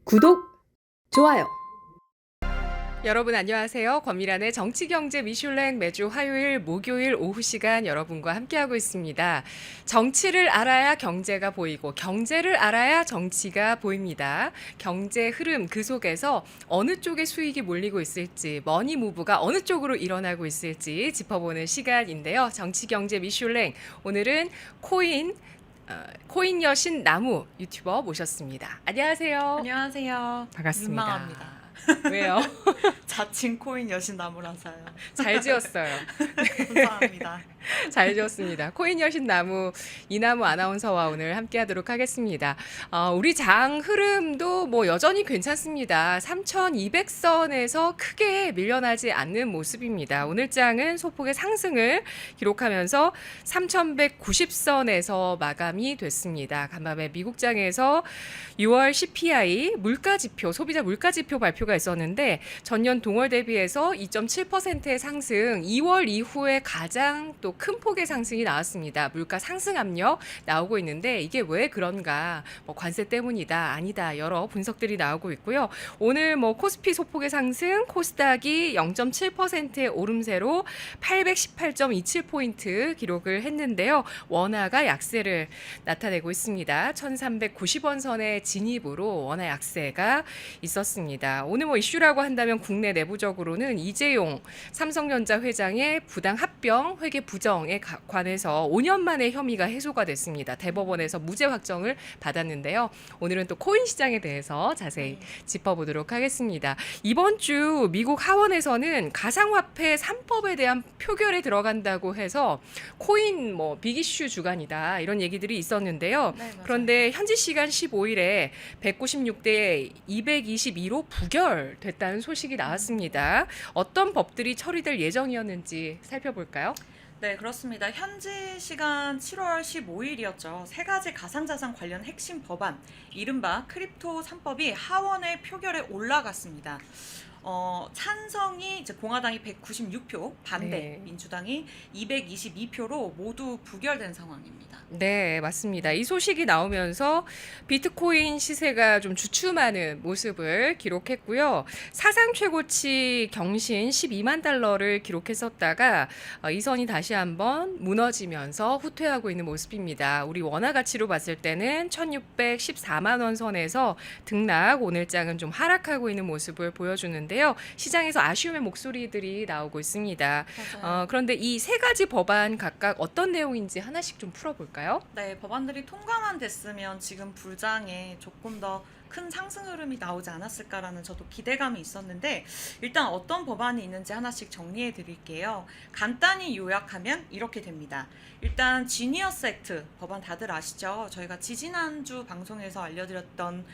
구독, 좋아요. 여러분 안녕하세요. 권미란의 정치경제 미슐랭 매주 화요일, 목요일 오후 시간 여러분과 함께하고 있습니다. 정치를 알아야 경제가 보이고 경제를 알아야 정치가 보입니다. 경제 흐름 그 속에서 어느 쪽에 수익이 몰리고 있을지, 머니무브가 어느 쪽으로 일어나고 있을지 짚어보는 시간인데요. 정치경제 미슐랭 오늘은 코인 여신 나무 유튜버 모셨습니다. 안녕하세요. 안녕하세요. 반갑습니다. 민망합니다. 왜요? 자칭 코인 여신 나무라서요. 잘 지었어요. 감사합니다. 잘 지었습니다. 코인 여신 나무 이나무 아나운서와 오늘 함께하도록 하겠습니다. 우리 장 흐름도 뭐 여전히 괜찮습니다. 3,200선에서 크게 밀려나지 않는 모습입니다. 오늘 장은 소폭의 상승을 기록하면서 3,190선에서 마감이 됐습니다. 간밤에 미국장에서 6월 CPI 물가지표, 소비자 물가지표 발표가 있었는데 전년 동월 대비해서 2.7%의 상승, 2월 이후에 가장 또 큰 폭의 상승이 나왔습니다. 물가 상승 압력 나오고 있는데 이게 왜 그런가? 뭐 관세 때문이다, 아니다 여러 분석들이 나오고 있고요. 오늘 뭐 코스피 소폭의 상승, 코스닥이 0.7%의 오름세로 818.27포인트 기록을 했는데요. 원화가 약세를 나타내고 있습니다. 1,390원 선의 진입으로 원화 약세가 있었습니다. 오늘 뭐 이슈라고 한다면 국내 내부적으로는 이재용 삼성전자 회장의 부당 합병 회계 부정에 관해서 5년 만에 혐의가 해소가 됐습니다. 대법원에서 무죄 확정을 받았는데요. 오늘은 또 코인 시장에 대해서 자세히 짚어보도록 하겠습니다. 이번 주 미국 하원에서는 가상화폐 3법에 대한 표결에 들어간다고 해서 코인 뭐 빅이슈 주간이다 이런 얘기들이 있었는데요. 네, 맞아요. 그런데 현지 시간 15일에 196대 222로 부결됐다는 소식이 나왔습니다. 어떤 법들이 처리될 예정이었는지 살펴볼까요? 네, 그렇습니다. 현지 시간 7월 15일이었죠. 세 가지 가상자산 관련 핵심 법안, 이른바 크립토 3법이 하원의 표결에 올라갔습니다. 찬성이 이제 공화당이 196표, 반대 네. 민주당이 222표로 모두 부결된 상황입니다. 네, 맞습니다. 이 소식이 나오면서 비트코인 시세가 좀 주춤하는 모습을 기록했고요. 사상 최고치 경신 12만 달러를 기록했었다가 이 선이 다시 한번 무너지면서 후퇴하고 있는 모습입니다. 우리 원화 가치로 봤을 때는 1,614만 원 선에서 등락, 오늘장은 좀 하락하고 있는 모습을 보여주는데요. 시장에서 아쉬움의 목소리들이 나오고 있습니다. 맞아요. 그런데 이 세 가지 법안 각각 어떤 내용인지 하나씩 좀 풀어볼까요? 네, 법안들이 통과만 됐으면 지금 불장에 조금 더 큰 상승 흐름이 나오지 않았을까라는 저도 기대감이 있었는데 일단 어떤 법안이 있는지 하나씩 정리해 드릴게요. 간단히 요약하면 이렇게 됩니다. 일단 지니어스 액트 법안 다들 아시죠? 저희가 지지난주 방송에서 알려드렸던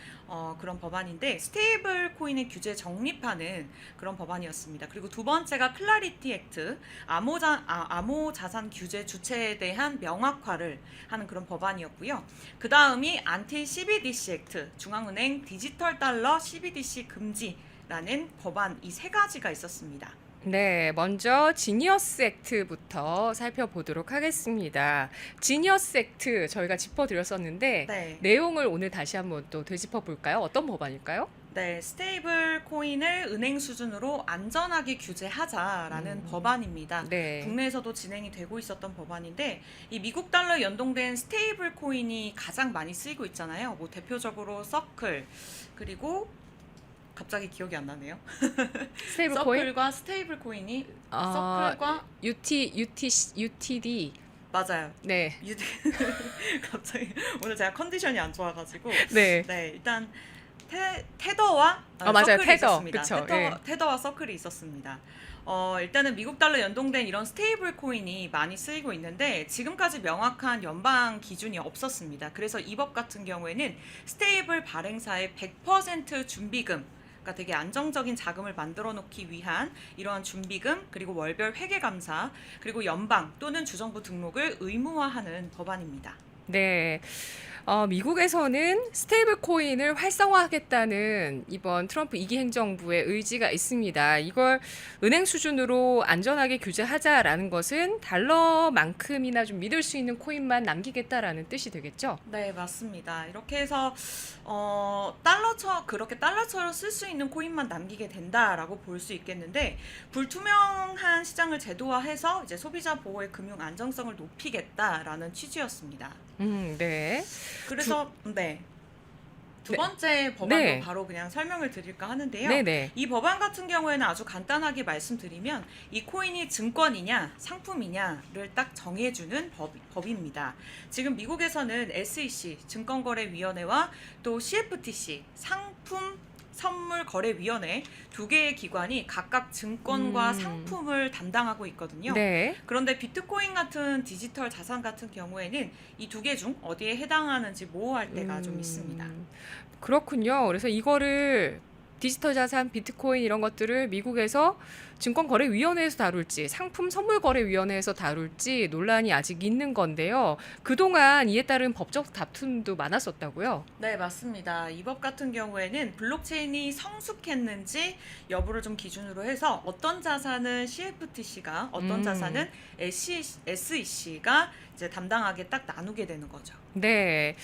그런 법안인데 스테이블 코인의 규제 정립하는 그런 법안이었습니다. 그리고 두 번째가 클라리티 액트 암호 자산 규제 주체에 대한 명확화를 하는 그런 법안이었고요. 그 다음이 안티 CBDC 액트 중앙은행 디지털 달러 CBDC 금지라는 법안 이 세 가지가 있었습니다. 네, 먼저 지니어스 액트부터 살펴보도록 하겠습니다. 지니어스 액트 저희가 짚어드렸었는데 네. 내용을 오늘 다시 한번 또 되짚어 볼까요? 어떤 법안일까요? 네, 스테이블 코인을 은행 수준으로 안전하게 규제하자라는 법안입니다. 네. 국내에서도 진행이 되고 있었던 법안인데 이 미국 달러 연동된 스테이블 코인이 가장 많이 쓰이고 있잖아요. 뭐 대표적으로 서클 그리고 갑자기 기억이 안 나네요. 스테이블 코인? 서클과 스테이블 코인이 아, 서클과 UTD. 맞아요. 네. 갑자기 오늘 제가 컨디션이 안 좋아가지고 네. 네, 일단 테더와 맞아요. 서클이 테더. 있었습니다. 그쵸. 테더와 서클이 있었습니다. 일단은 미국 달러 연동된 이런 스테이블 코인이 많이 쓰이고 있는데 지금까지 명확한 연방 기준이 없었습니다. 그래서 이 법 같은 경우에는 스테이블 발행사의 100% 준비금 그러니까 되게 안정적인 자금을 만들어 놓기 위한 이러한 준비금 그리고 월별 회계 감사 그리고 연방 또는 주정부 등록을 의무화하는 법안입니다. 네. 미국에서는 스테이블 코인을 활성화하겠다는 이번 트럼프 2기 행정부의 의지가 있습니다. 이걸 은행 수준으로 안전하게 규제하자라는 것은 달러만큼이나 좀 믿을 수 있는 코인만 남기겠다라는 뜻이 되겠죠? 네, 맞습니다. 이렇게 해서 그렇게 달러처럼 쓸 수 있는 코인만 남기게 된다라고 볼 수 있겠는데, 불투명한 시장을 제도화해서 이제 소비자 보호의 금융 안정성을 높이겠다라는 취지였습니다. 네. 그래서 네. 두 네. 번째 법안도 네. 바로 그냥 설명을 드릴까 하는데요. 네네. 이 법안 같은 경우에는 아주 간단하게 말씀드리면 이 코인이 증권이냐 상품이냐를 딱 정해주는 법입니다. 지금 미국에서는 SEC 증권거래위원회와 또 CFTC 상품 선물거래위원회 두 개의 기관이 각각 증권과 상품을 담당하고 있거든요. 네. 그런데 비트코인 같은 디지털 자산 같은 경우에는 이 두 개 중 어디에 해당하는지 모호할 때가 좀 있습니다. 그렇군요. 그래서 이거를 디지털 자산, 비트코인 이런 것들을 미국에서 증권거래위원회에서 다룰지 상품 선물거래위원회에서 다룰지 논란이 아직 있는 건데요. 그동안 이에 따른 법적 다툼도 많았었다고요? 네, 맞습니다. 이 법 같은 경우에는 블록체인이 성숙했는지 여부를 좀 기준으로 해서 어떤 자산은 CFTC가, 어떤 자산은 SEC가 이제 담당하게 딱 나누게 되는 거죠. 네.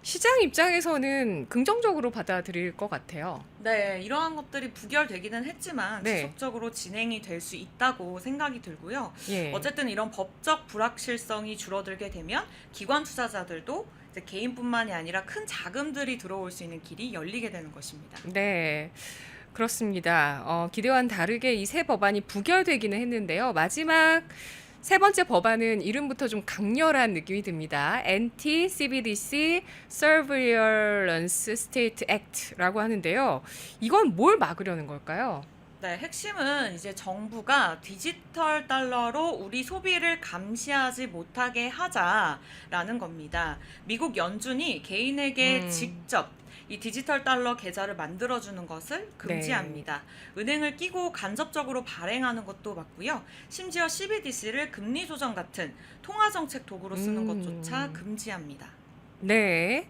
시장 입장에서는 긍정적으로 받아들일 것 같아요. 네, 이러한 것들이 부결되기는 했지만 네. 지속적으로 진행이 될 수 있다고 생각이 들고요. 예. 어쨌든 이런 법적 불확실성이 줄어들게 되면 기관 투자자들도 이제 개인뿐만이 아니라 큰 자금들이 들어올 수 있는 길이 열리게 되는 것입니다. 네. 그렇습니다. 기대와는 다르게 이 새 법안이 부결되기는 했는데요. 마지막 세 번째 법안은 이름부터 좀 강렬한 느낌이 듭니다. Anti-CBDC Surveillance State Act라고 하는데요. 이건 뭘 막으려는 걸까요? 네, 핵심은 이제 정부가 디지털 달러로 우리 소비를 감시하지 못하게 하자라는 겁니다. 미국 연준이 개인에게 직접 이 디지털 달러 계좌를 만들어주는 것을 금지합니다. 은행을 끼고 간접적으로 발행하는 것도 맞고요. 심지어 CBDC를 금리 조정 같은 통화 정책 도구로 쓰는 것조차 금지합니다. 네.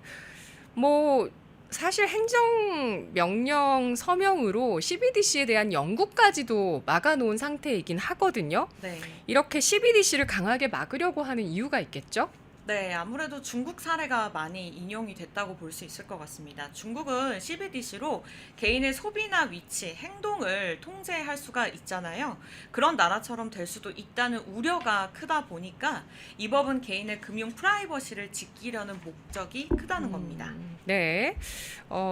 뭐 사실 행정명령 서명으로 CBDC에 대한 연구까지도 막아놓은 상태이긴 하거든요. 네. 이렇게 CBDC를 강하게 막으려고 하는 이유가 있겠죠? 네, 아무래도 중국 사례가 많이 인용이 됐다고 볼 수 있을 것 같습니다. 중국은 CBDC로 개인의 소비나 위치, 행동을 통제할 수가 있잖아요. 그런 나라처럼 될 수도 있다는 우려가 크다 보니까 이 법은 개인의 금융 프라이버시를 지키려는 목적이 크다는 겁니다. 네.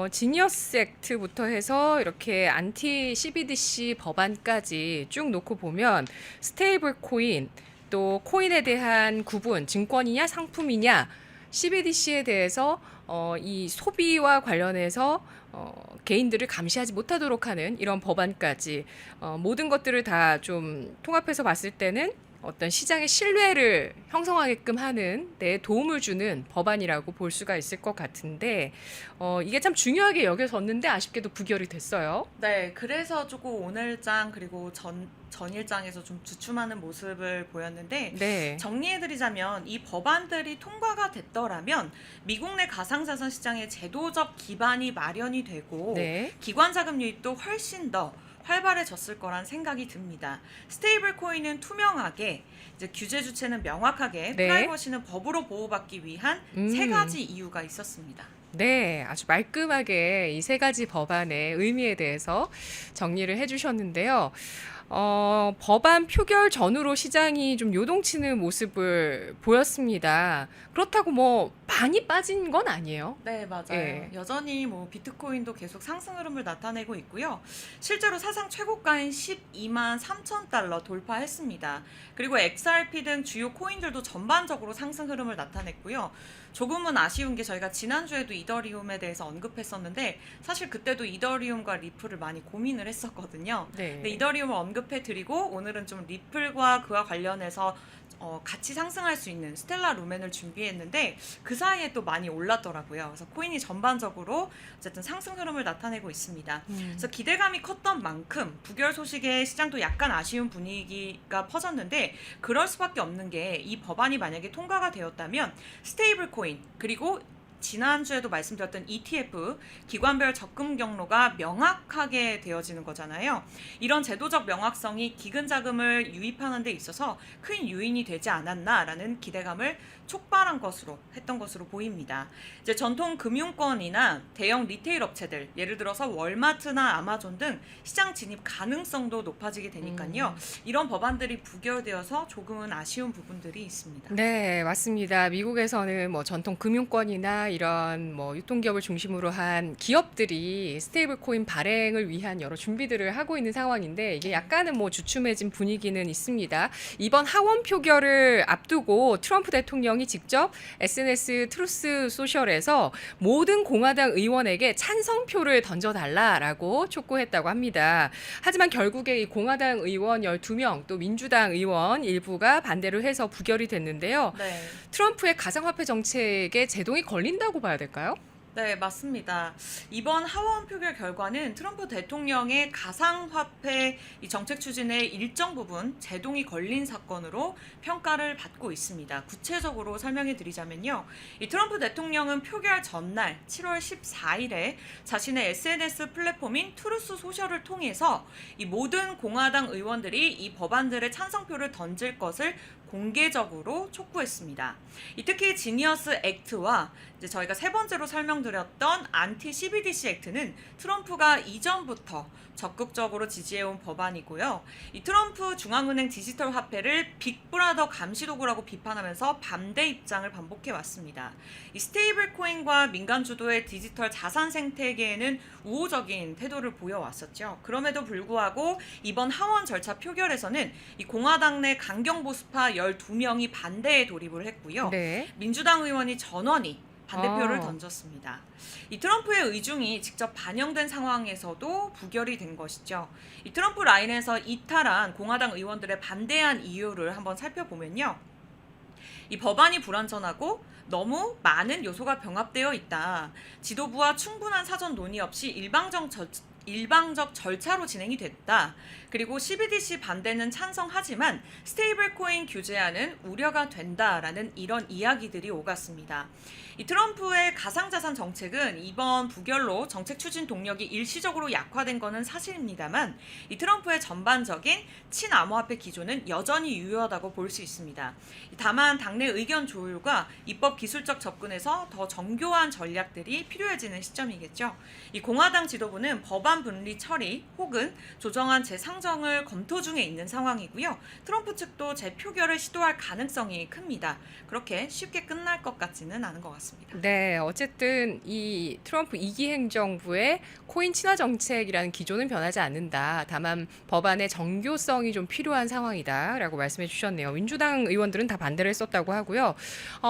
지니어스 액트부터 해서 이렇게 안티 CBDC 법안까지 쭉 놓고 보면 스테이블 코인, 또 코인에 대한 구분, 증권이냐 상품이냐, CBDC에 대해서 이 소비와 관련해서 개인들을 감시하지 못하도록 하는 이런 법안까지 모든 것들을 다 좀 통합해서 봤을 때는 어떤 시장의 신뢰를 형성하게끔 하는 데 도움을 주는 법안이라고 볼 수가 있을 것 같은데 이게 참 중요하게 여겨졌는데 아쉽게도 부결이 됐어요. 네, 그래서 조금 오늘장 그리고 전일장에서 좀 주춤하는 모습을 보였는데 네. 정리해드리자면 이 법안들이 통과가 됐더라면 미국 내 가상자산 시장의 제도적 기반이 마련이 되고 네. 기관 자금 유입도 훨씬 더 활발해졌을 거란 생각이 듭니다. 스테이블 코인은 투명하게, 이제 규제 주체는 명확하게, 네. 프라이버시는 법으로 보호받기 위한 세 가지 이유가 있었습니다. 네, 아주 말끔하게 이 세 가지 법안의 의미에 대해서 정리를 해주셨는데요. 법안 표결 전후로 시장이 좀 요동치는 모습을 보였습니다. 그렇다고 뭐 많이 빠진 건 아니에요. 네, 맞아요. 예. 여전히 뭐 비트코인도 계속 상승 흐름을 나타내고 있고요. 실제로 사상 최고가인 12만 3천 달러 돌파했습니다. 그리고 XRP 등 주요 코인들도 전반적으로 상승 흐름을 나타냈고요. 조금은 아쉬운 게 저희가 지난주에도 이더리움에 대해서 언급했었는데 사실 그때도 이더리움과 리플을 많이 고민을 했었거든요. 네. 근데 이더리움을 언급해드리고 오늘은 좀 리플과 그와 관련해서 같이 상승할 수 있는 스텔라 루멘을 준비했는데 그 사이에 또 많이 올랐더라고요. 그래서 코인이 전반적으로 어쨌든 상승 흐름을 나타내고 있습니다. 그래서 기대감이 컸던 만큼 부결 소식에 시장도 약간 아쉬운 분위기가 퍼졌는데 그럴 수밖에 없는 게 이 법안이 만약에 통과가 되었다면 스테이블 코인 그리고 지난주에도 말씀드렸던 ETF 기관별 적금 경로가 명확하게 되어지는 거잖아요. 이런 제도적 명확성이 기금 자금을 유입하는 데 있어서 큰 요인이 되지 않았나라는 기대감을 촉발한 것으로 했던 것으로 보입니다. 이제 전통 금융권이나 대형 리테일 업체들 예를 들어서 월마트나 아마존 등 시장 진입 가능성도 높아지게 되니까요. 이런 법안들이 부결되어서 조금은 아쉬운 부분들이 있습니다. 네, 맞습니다. 미국에서는 뭐 전통 금융권이나 이런 뭐 유통기업을 중심으로 한 기업들이 스테이블 코인 발행을 위한 여러 준비들을 하고 있는 상황인데 이게 약간은 뭐 주춤해진 분위기는 있습니다. 이번 하원 표결을 앞두고 트럼프 대통령이 직접 SNS 트루스 소셜에서 모든 공화당 의원에게 찬성표를 던져달라라고 촉구했다고 합니다. 하지만 결국에 이 공화당 의원 12명 또 민주당 의원 일부가 반대를 해서 부결이 됐는데요. 네. 트럼프의 가상화폐 정책에 제동이 걸린다고 봐야 될까요? 네, 맞습니다. 이번 하원 표결 결과는 트럼프 대통령의 가상화폐 이 정책 추진에 일정 부분 제동이 걸린 사건으로 평가를 받고 있습니다. 구체적으로 설명해 드리자면요. 이 트럼프 대통령은 표결 전날 7월 14일에 자신의 SNS 플랫폼인 트루스 소셜을 통해서 이 모든 공화당 의원들이 이 법안들의 찬성표를 던질 것을 공개적으로 촉구했습니다. 특히 지니어스 액트와 이제 저희가 세 번째로 설명드렸던 안티 CBDC 액트는 트럼프가 이전부터 적극적으로 지지해온 법안이고요. 이 트럼프 중앙은행 디지털 화폐를 빅브라더 감시 도구라고 비판하면서 반대 입장을 반복해 왔습니다. 이 스테이블 코인과 민간 주도의 디지털 자산 생태계에는 우호적인 태도를 보여왔었죠. 그럼에도 불구하고 이번 하원 절차 표결에서는 이 공화당 내 강경 보수파 12명이 반대에 돌입을 했고요. 네. 민주당 의원이 전원이 반대표를 아. 던졌습니다. 이 트럼프의 의중이 직접 반영된 상황에서도 부결이 된 것이죠. 이 트럼프 라인에서 이탈한 공화당 의원들의 반대한 이유를 한번 살펴보면요. 이 법안이 불완전하고 너무 많은 요소가 병합되어 있다. 지도부와 충분한 사전 논의 없이 일방적 절차로 진행이 됐다. 그리고 CBDC 반대는 찬성하지만 스테이블 코인 규제안은 우려가 된다라는 이런 이야기들이 오갔습니다. 이 트럼프의 가상자산 정책은 이번 부결로 정책 추진 동력이 일시적으로 약화된 것은 사실입니다만 이 트럼프의 전반적인 친암호화폐 기조는 여전히 유효하다고 볼 수 있습니다. 다만 당내 의견 조율과 입법 기술적 접근에서 더 정교한 전략들이 필요해지는 시점이겠죠. 이 공화당 지도부는 법안 분리 처리 혹은 조정안 재상정을 검토 중에 있는 상황이고요. 트럼프 측도 재표결을 시도할 가능성이 큽니다. 그렇게 쉽게 끝날 것 같지는 않은 것 같습니다. 네, 어쨌든 이 트럼프 2기 행정부의 코인 친화 정책이라는 기조는 변하지 않는다. 다만 법안의 정교성이 좀 필요한 상황이다라고 말씀해 주셨네요. 민주당 의원들은 다 반대를 했었다고 하고요.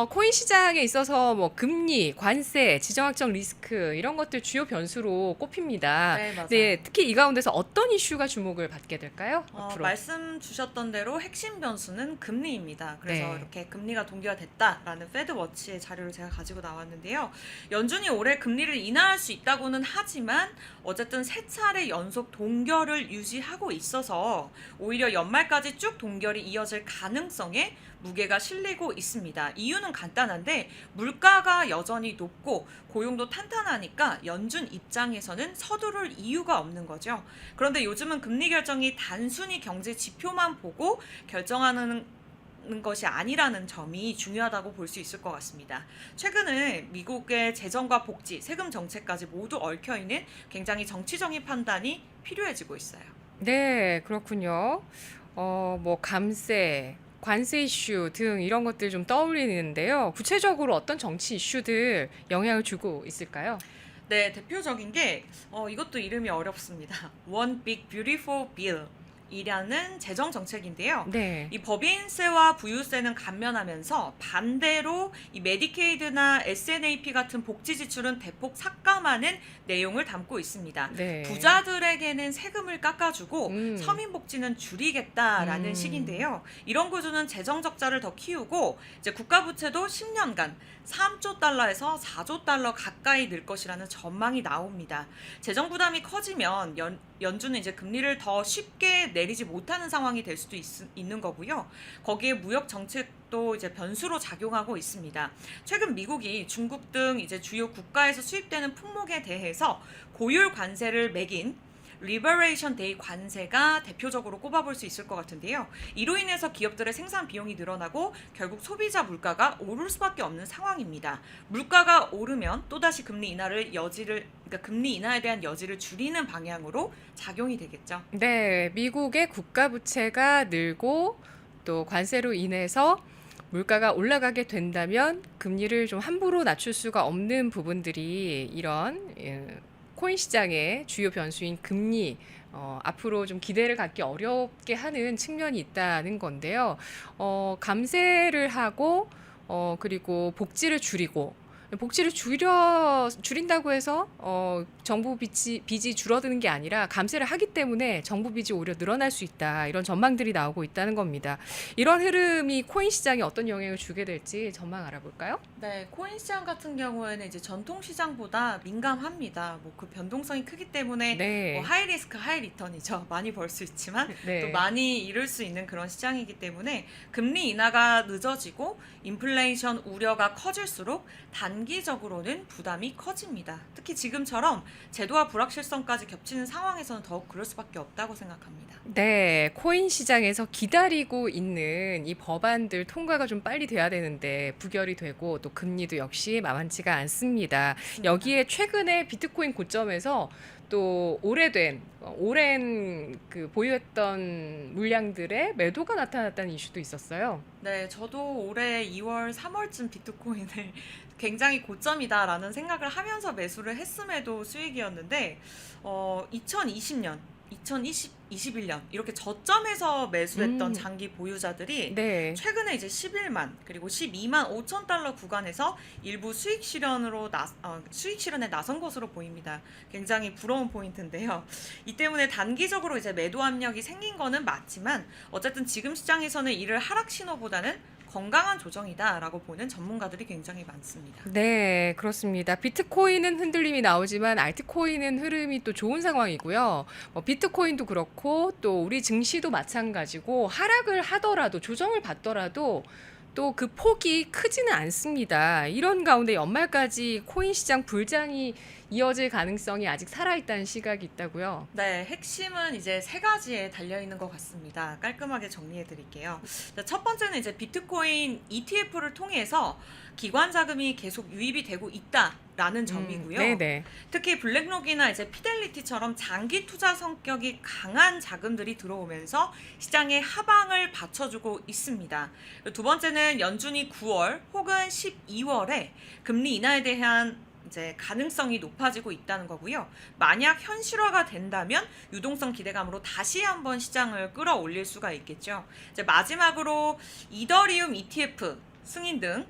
코인 시장에 있어서 뭐 금리, 관세, 지정학적 리스크 이런 것들 주요 변수로 꼽힙니다. 네, 맞아요. 네, 특히 이 가운데서 어떤 이슈가 주목을 받게 될까요? 앞으로. 말씀 주셨던 대로 핵심 변수는 금리입니다. 그래서 네. 이렇게 금리가 동결됐다라는 페드워치의 자료를 제가 가지고 나왔는데요. 연준이 올해 금리를 인하할 수 있다고는 하지만 어쨌든 세 차례 연속 동결을 유지하고 있어서 오히려 연말까지 쭉 동결이 이어질 가능성에 무게가 실리고 있습니다. 이유는 간단한데 물가가 여전히 높고 고용도 탄탄하니까 연준 입장에서는 서두를 이유가 없는 거죠. 그런데 요즘은 금리 결정이 단순히 경제 지표만 보고 결정하는 것이 아니라는 점이 중요하다고 볼 수 있을 것 같습니다. 최근에 미국의 재정과 복지, 세금 정책까지 모두 얽혀있는 굉장히 정치적인 판단이 필요해지고 있어요. 네, 그렇군요. 뭐 감세, 관세 이슈 등 이런 것들 좀 떠올리는데요. 구체적으로 어떤 정치 이슈들 영향을 주고 있을까요? 네, 대표적인 게 이것도 이름이 어렵습니다. One Big Beautiful Bill. 이라는 재정 정책인데요. 네. 이 법인세와 부유세는 감면하면서 반대로 이 메디케이드나 SNAP 같은 복지 지출은 대폭 삭감하는 내용을 담고 있습니다. 네. 부자들에게는 세금을 깎아주고 음. 서민 복지는 줄이겠다라는 식인데요. 이런 구조는 재정 적자를 더 키우고 이제 국가 부채도 10년간 3조 달러에서 4조 달러 가까이 늘 것이라는 전망이 나옵니다. 재정 부담이 커지면 연준은 이제 금리를 더 쉽게 내리지 못하는 상황이 될 수도 있는 거고요. 거기에 무역 정책도 이제 변수로 작용하고 있습니다. 최근 미국이 중국 등 이제 주요 국가에서 수입되는 품목에 대해서 고율 관세를 매긴 리버레이션 데이 관세가 대표적으로 꼽아볼 수 있을 것 같은데요. 이로 인해서 기업들의 생산 비용이 늘어나고 결국 소비자 물가가 오를 수밖에 없는 상황입니다. 물가가 오르면 또다시 금리 인하에 대한 여지를 줄이는 방향으로 작용이 되겠죠. 네, 미국의 국가 부채가 늘고 또 관세로 인해서 물가가 올라가게 된다면 금리를 좀 함부로 낮출 수가 없는 부분들이 이런 코인 시장의 주요 변수인 금리 앞으로 좀 기대를 갖기 어렵게 하는 측면이 있다는 건데요. 감세를 하고 그리고 복지를 줄이고 복지를 줄인다고 해서 정부 빚이 줄어드는 게 아니라 감세를 하기 때문에 정부 빚이 오히려 늘어날 수 있다. 이런 전망들이 나오고 있다는 겁니다. 이런 흐름이 코인 시장에 어떤 영향을 주게 될지 전망 알아볼까요? 네, 코인 시장 같은 경우에는 이제 전통 시장보다 민감합니다. 뭐 그 변동성이 크기 때문에 네. 하이 리스크 하이 리턴이죠. 많이 벌 수 있지만 네. 또 많이 잃을 수 있는 그런 시장이기 때문에 금리 인하가 늦어지고 인플레이션 우려가 커질수록 단기적으로는 부담이 커집니다. 특히 지금처럼 제도와 불확실성까지 겹치는 상황에서는 더욱 그럴 수밖에 없다고 생각합니다. 네, 코인 시장에서 기다리고 있는 이 법안들 통과가 좀 빨리 돼야 되는데 부결이 되고 또 금리도 역시 만만치가 않습니다. 여기에 최근에 비트코인 고점에서 또 오랜 그 보유했던 물량들의 매도가 나타났다는 이슈도 있었어요. 네, 저도 올해 2월, 3월쯤 비트코인을 굉장히 고점이다라는 생각을 하면서 매수를 했음에도 수익이었는데 2020년, 2021년 이렇게 저점에서 매수했던 장기 보유자들이 네. 최근에 이제 11만 그리고 12만 5천 달러 구간에서 일부 수익 실현에 나선 것으로 보입니다. 굉장히 부러운 포인트인데요. 이 때문에 단기적으로 이제 매도 압력이 생긴 거는 맞지만 어쨌든 지금 시장에서는 이를 하락 신호보다는 건강한 조정이다라고 보는 전문가들이 굉장히 많습니다. 네, 그렇습니다. 비트코인은 흔들림이 나오지만 알트코인은 흐름이 또 좋은 상황이고요. 비트코인도 그렇고 또 우리 증시도 마찬가지고 하락을 하더라도 조정을 받더라도 또 그 폭이 크지는 않습니다. 이런 가운데 연말까지 코인 시장 불장이 이어질 가능성이 아직 살아있다는 시각이 있다고요. 네, 핵심은 이제 세 가지에 달려 있는 것 같습니다. 깔끔하게 정리해 드릴게요. 첫 번째는 이제 비트코인 ETF를 통해서 기관 자금이 계속 유입이 되고 있다라는 점이고요. 네네. 특히 블랙록이나 이제 피델리티처럼 장기 투자 성격이 강한 자금들이 들어오면서 시장의 하방을 받쳐주고 있습니다. 두 번째는 연준이 9월 혹은 12월에 금리 인하에 대한 이제 가능성이 높아지고 있다는 거고요. 만약 현실화가 된다면 유동성 기대감으로 다시 한번 시장을 끌어올릴 수가 있겠죠. 이제 마지막으로 이더리움 ETF 승인 등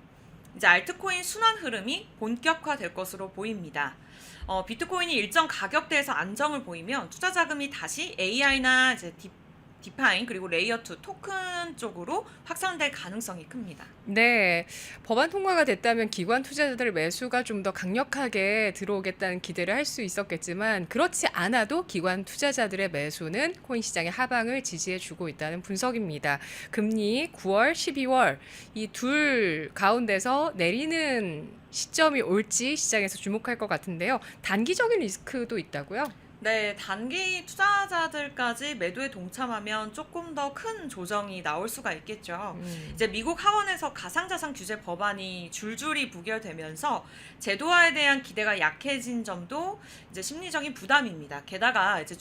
이제 알트코인 순환 흐름이 본격화될 것으로 보입니다. 비트코인이 일정 가격대에서 안정을 보이면 투자 자금이 다시 AI나 이제 디파인 그리고 레이어 2 토큰 쪽으로 확산될 가능성이 큽니다. 네, 법안 통과가 됐다면 기관 투자자들 매수가 좀 더 강력하게 들어오겠다는 기대를 할 수 있었겠지만 그렇지 않아도 기관 투자자들의 매수는 코인 시장의 하방을 지지해주고 있다는 분석입니다. 금리 9월, 12월 이 둘 가운데서 내리는 시점이 올지 시장에서 주목할 것 같은데요. 단기적인 리스크도 있다고요? 네, 단기 투자자들까지 매도에 동참하면 조금 더 큰 조정이 나올 수가 있겠죠. 이제 미국 하원에서 가상자산 규제 법안이 줄줄이 부결되면서 제도화에 대한 기대가 약해진 점도 이제 심리적인 부담입니다. 게다가 이제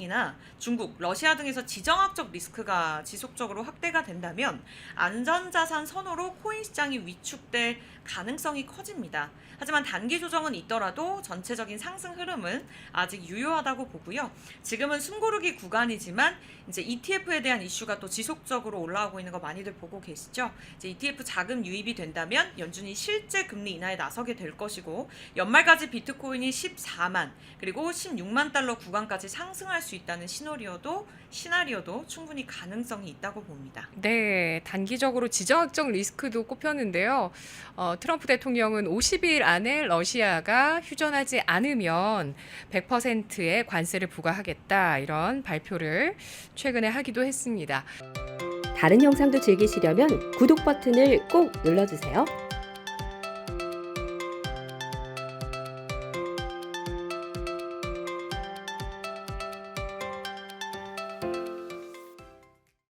이나 중국, 러시아 등에서 지정학적 리스크가 지속적으로 확대가 된다면 안전자산 선호로 코인 시장이 위축될 가능성이 커집니다. 하지만 단기 조정은 있더라도 전체적인 상승 흐름은 아직 유효하다고 보고요. 지금은 숨고르기 구간이지만 이제 ETF에 대한 이슈가 또 지속적으로 올라오고 있는 거 많이들 보고 계시죠? 이제 ETF 자금 유입이 된다면 연준이 실제 금리 인하에 나서게 될 것이고 연말까지 비트코인이 14만 그리고 16만 달러 구간까지 상승할 수 있다는 시나리오도 충분히 가능성이 있다고 봅니다. 네, 단기적으로 지정학적 리스크도 꼽혔는데요. 트럼프 대통령은 50일 안에 러시아가 휴전하지 않으면 100%의 관세를 부과하겠다 이런 발표를 최근에 하기도 했습니다. 다른 영상도 즐기시려면 구독 버튼을 꼭 눌러주세요.